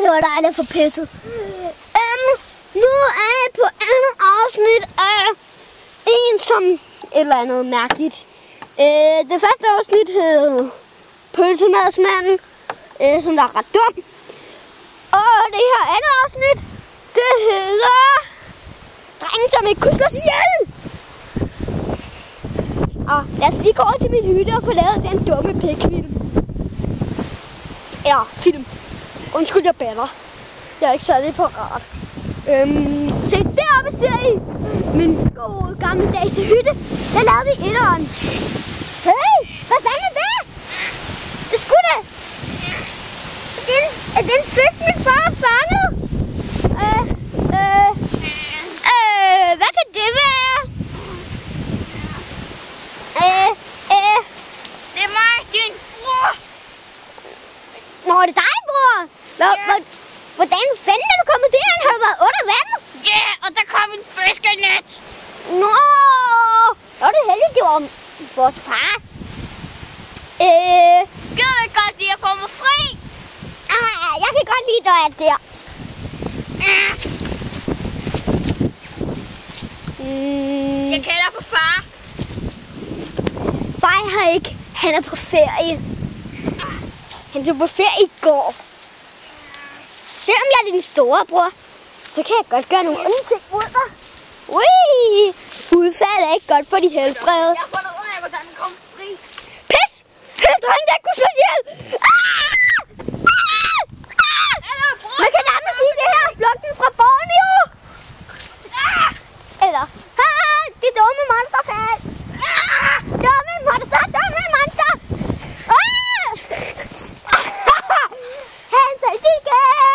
Det var dejligt at få pisset. Nu er jeg på andet afsnit af en som et eller andet mærkeligt. Det første afsnit hed Pølsemadsmanden, som var ret dum. Og det her andet afsnit, det hedder Drengen, som ikke kunne slås ihjel. Og lad os lige gå over til min hytte og få lavet den dumme pikfilm. Eller film. Undskyld, jeg bander. Jeg er ikke særlig parat. Se deroppe ser I min gode gammeldags hytte. Der lavede vi etteren. Hey, hvad fanden er det? Det skulle da. Er det en fisk, min far har fanget? Hvad kan det være? Det er mig, din bror. Nå, det er dig, bror. Hvordan fanden er du kommet derind? Har du været under vandet? Ja, og der kom en fiskenet. Nå, var det heldigt, det var vores fars. Gider du godt lide at få mig fri? Jeg kan godt lide, der er der. Jeg kalder på far. Far har ikke. Han er på ferie. Han tog på ferie i går. Selvom jeg er din storebror, så kan jeg godt gøre nogle onde ting ud af. Ui! Udfald er ikke godt for dit helbred. Jeg har fundet ud af, hvordan den kom fri. Pis! Han er drengen, der ikke kunne slås ihjel! Man kan nærmest sige det her. Flugten fra Borneo. Eller, det dumme monsterfald. Dumme monster. Hans er igen.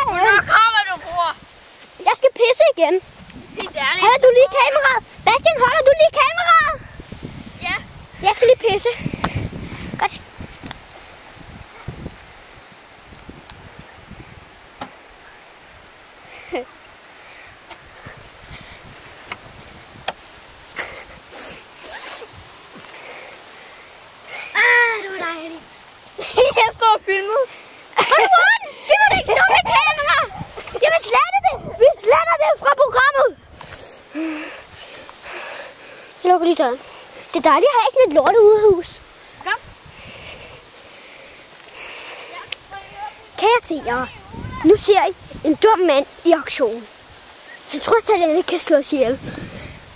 Hvornår kommer du, bror? Jeg skal pisse igen. Det er dernede. Holder du lige kameraet? Bastian, holder du lige kameraet? Ja. Jeg skal lige pisse. Godt. Det var dejligt. Jeg står og filmer. Giv mig det dumme kamera! Jeg vil slette det! Vi sletter det fra programmet! Jeg lukker lige døren. Det er dejligt at have sådan et lortet udehus. Kom. Kære seere, nu ser I en dum mand i aktion. Han tror selv, at han ikke kan slås ihjel.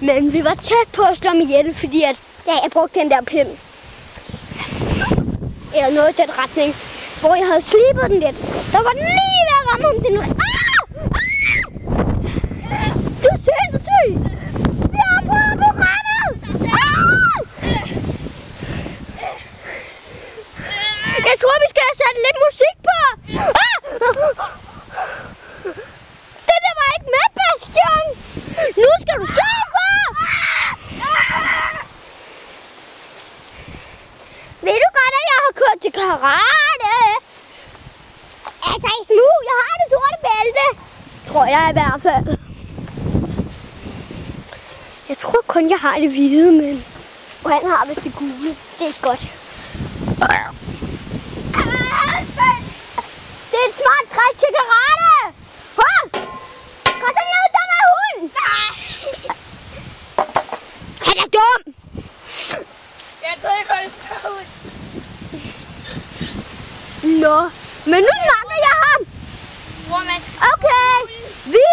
Men vi var tæt på at slå ham ihjel, fordi at, jeg brugte den der pind. Eller noget i den retning. Hvor jeg havde slibet den lidt. Der var den lige ved at ramme om den. Du er sindssyg! Vi er på programmet! Jeg tror, vi skal have sat lidt musik på. Det der var ikke med, Bastian! Nu skal du se på! Ved du godt, at jeg har kørt til karate? Altså i smug, jeg har det sorte bælte. Tror jeg i hvert fald. Jeg tror kun, jeg har det hvide, men og han har vist det gule. Det er godt. Det er et smart træk til karate. Kom så ned, dumme hund. Han er dum. Jeg tror, jeg går stå ud. Nå, men nu mangler jeg ham. Bror, man skal... Okay, vi